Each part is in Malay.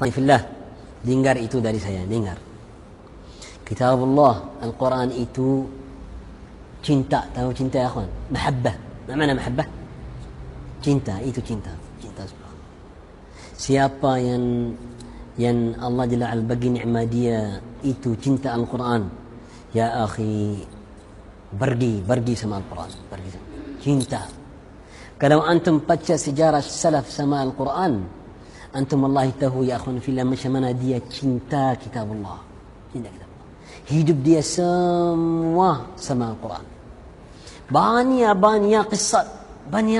Fillah, dengar itu dari saya, dengar. Kitabullah, Al-Quran itu cinta, tahu cinta ya akhwan? Mahabbah. Mana mahabbah? Cinta, itu cinta. Cinta subhanallah. Siapa yang Allah Jalla wa'ala bagi nikmat dia itu cinta Al-Quran, ya akhi, pergi sama Al-Quran, pergi sama. Cinta. Kalau antum baca sejarah salaf sama Al-Quran, antum wallahi tahu ya akhwan fillah macam mana dia cinta kitabullah. Cinta kitabullah. Hidup dia semua sama Al-Quran. Banyak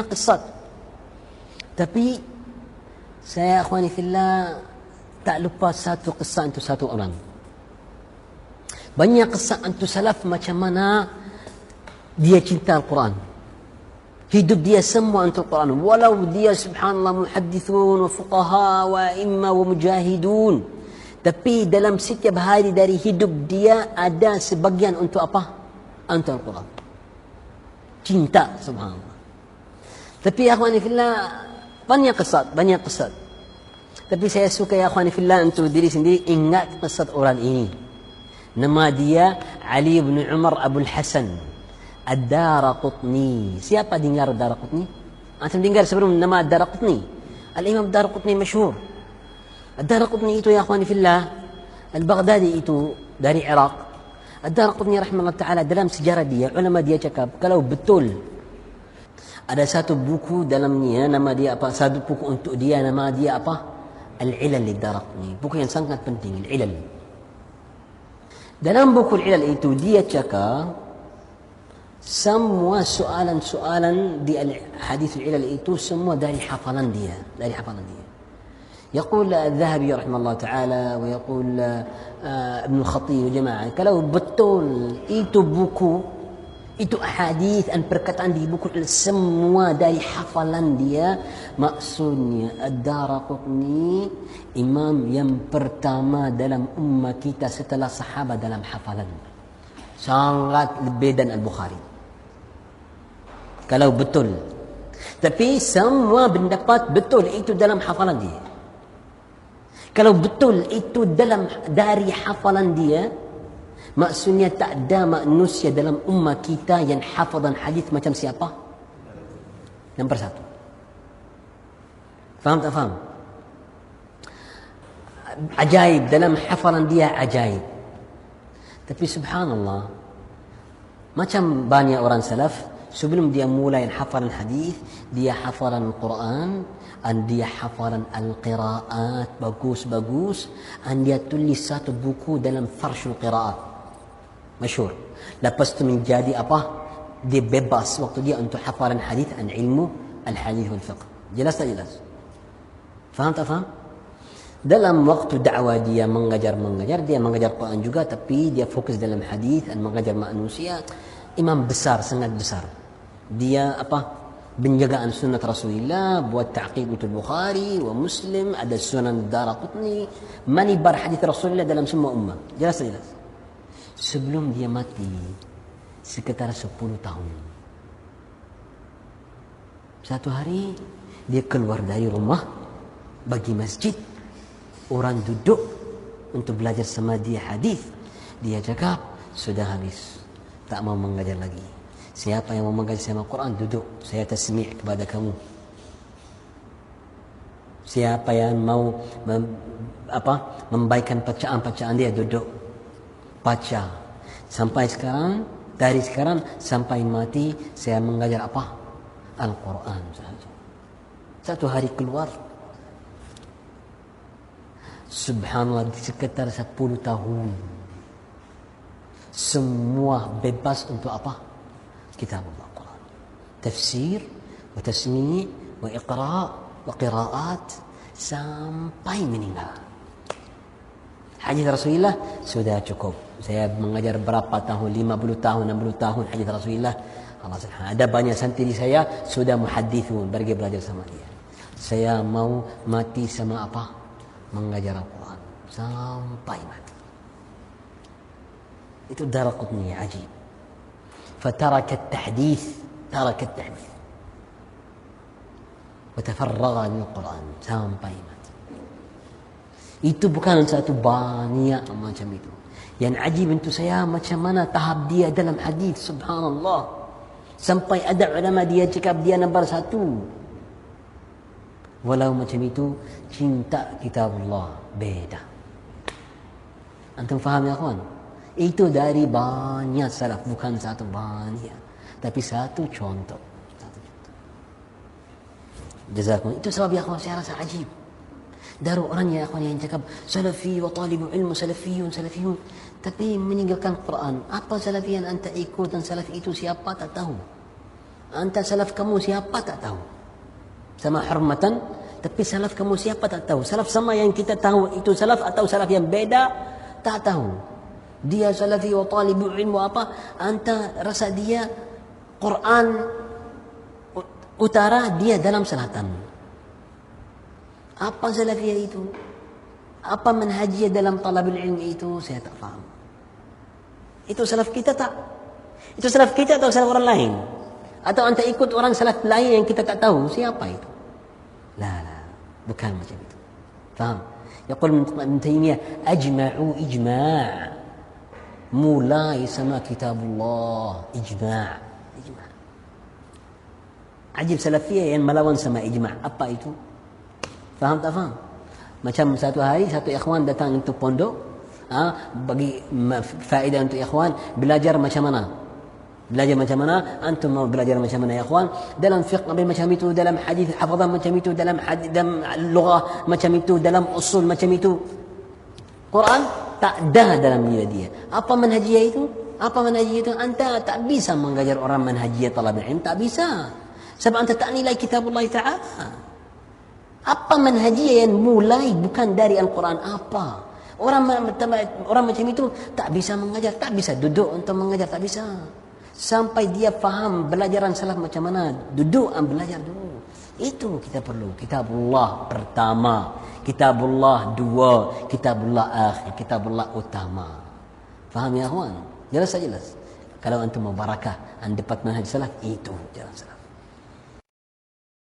qissat. Tapi saya akhwani fillah tak lupa satu kisah untuk satu orang. Banyak kisah untuk salaf macam mana dia cinta Al-Quran. Hidup dia semua untuk Al-Quran. Walau dia subhanallah muhaddithun wa fuqaha wa imma wa mujahidun. Tapi dalam setiap hari dari hidup dia ada sebagian untuk apa? Untuk Al-Quran. Cinta subhanallah. Tapi ya akhwani fillah banyak kisah. Tapi saya suka ya akhwani fillah untuk diri sendiri ingat kisah orang ini. Nama dia Ali bin Umar Abul Hasan Ad-Daraqutni. Siapa dengar Ad-Daraqutni? Antum dengar sebelum nama Ad-Daraqutni? Al-Imam Ad-Daraqutni masyhur. Ad-Daraqutni itu ya akhwani fillah Al-Baghdadi itu dari Iraq. Ad-Daraqutni rahimahullah ta'ala dalam sejarah dia, ulama dia cakap kalau betul ada satu buku dalamnya nama dia apa? Satu buku untuk dia nama dia apa? Al-Ilal Ad-Daraqutni. Buku yang sangat penting, Al-Ilal. Dalam buku Al-Ilal itu dia cakap semua soalan-soalan di hadis Al-Ilal itu semua dari hafalan dia. يقول الذهبي رحمه الله تعالى ويقول ابن الخطيب وجماعة kalau betul itu buku itu hadis dan perkataan di buku semua dari hafalan dia, maksudnya Ad-Daraqutni imam yang pertama dalam ummah kita setelah sahabat dalam hafalan, sangat lebih dan Al-Bukhari kalau betul. Tapi semua pendapat betul itu dalam hafalan dia. Kalau betul itu dari hafalan dia, maksudnya tak ada manusia dalam ummah kita yang hafalan hadis macam siapa? Nombor satu. Faham tak faham? Ajaib dalam hafalan dia, ajaib. Tapi subhanallah, macam banyak orang salaf sebelum dia mulai hafalan hadis, dia hafalan Quran, dan dia hafalan al-qiraat bagus, dan dia tulis satu buku dalam farshul qiraat masyhur. Lepas itu menjadi apa? Dia bebas waktu dia untuk hafalan hadis dan ilmu al-hadis wal fiqh. Jelas tak jelas? Faham tak faham? Dalam waktu dakwah dia mengajar Quran juga, tapi dia fokus dalam hadis dan mengajar manusia. Imam besar, sangat besar. Dia apa? Penjagaan sunnah Rasulullah, buat ta'qib untuk Bukhari wa Muslim, ada sunan Daraqutni, manibar hadis Rasulullah dalam semua ummah. Jelas. Sebelum dia mati sekitar 10 tahun. Satu hari dia keluar dari rumah bagi masjid, orang duduk untuk belajar sama dia hadis. Dia cakap sudah habis, tak mau mengajar lagi. Siapa yang mau mengajar sama Quran duduk, saya tasmi' kepada kamu. Siapa yang mau membaikkan bacaan dia duduk baca. Sampai sekarang, dari sekarang sampai mati saya mengajar apa? Al-Quran sahaja. Satu hari keluar, subhanallah, sekitar 10 tahun semua bebas untuk apa? Kitabullah Quran, tafsir wa tasmi' wa iqra' wa qira'at sampai meninggal. Hadis Rasulullah sudah cukup. Saya mengajar berapa tahun, 50 tahun, 60 tahun hadis Rasulullah. Allah Subhanahu, ada banyak santri saya sudah muhaddithun, pergi belajar sama dia. Saya mau mati sama apa? Mengajar Al-Quran sampai mati. Itu Daraqutni ajib. فترك التحديث وتفرغ للقرآن sampai mati. Itu bukan satu banyak macam itu. Yang ajib untuk saya macam mana tahap dia dalam hadis, subhanallah. Sampai ada ulama dia cakap dia nombor satu. Walau macam itu, cinta kitabullah beda. Antum faham ya kawan? Itu dari banyak salaf, bukan satu banyak, tapi satu contoh. Jazakum. Itu sebab ya kawan saya rasa ajib. Dari orang ya kawan yang cakap salafi wa talibu ilmu salafiyun. Tapi meninggalkan Quran. Apa salafi yang anda ikut dan salaf itu siapa tak tahu. Anta salaf kamu siapa tak tahu. Sama hormatan, tapi salaf kamu siapa tak tahu. Salaf sama yang kita tahu itu salaf atau salaf yang beda tak tahu. Dia salafi wa talibu ilmu apa? Anta rasa dia Quran utara, dia dalam selatan. Apa salafiyah itu? Apa manhajiyah dalam talabul ilmi itu? Saya tak faham. Itu salaf kita tak? Itu salaf kita atau salaf orang lain? Atau anda ikut orang salaf lain yang kita tak tahu siapa itu? La, bukan macam itu. Faham? Yaqul Ibn Taymiyah ajma'u ijma'. Mulai sama kitabullah ijma'. Ajib salafiyah yang melawan sama ijma'. Apa itu? Faham tak faham? Macam satu hari satu ikhwan datang untuk pondok, bagi faedah untuk ikhwan, belajar macam mana? Belajar macam mana? Antum mau belajar macam mana ya ikhwan? Dalam fiqh macam itu, dalam hadis hafazan macam itu, dalam lughah macam itu, dalam usul macam itu. Quran tak ada dalam diri dia. Apa manhajiyah itu? Apa manhajiyah itu? Anta tak bisa mengajar orang manhajiyah talab ilm, tak bisa. Sebab anta tak nilai kitabullah ta'ala. Apa manhajiyah yang mulai bukan dari Al-Quran? Apa? Orang macam itu tak bisa mengajar, tak bisa duduk untuk mengajar, tak bisa. Sampai dia faham belajaran salaf macam mana, duduk belajar dulu. Itu kita perlu. Kitabullah pertama, kitabullah dua, kitabullah akhir, kitabullah utama. Faham ya kawan? Jelas. Kalau antum mau barakah, anda dapat manhaj salaf, itu jalan salaf.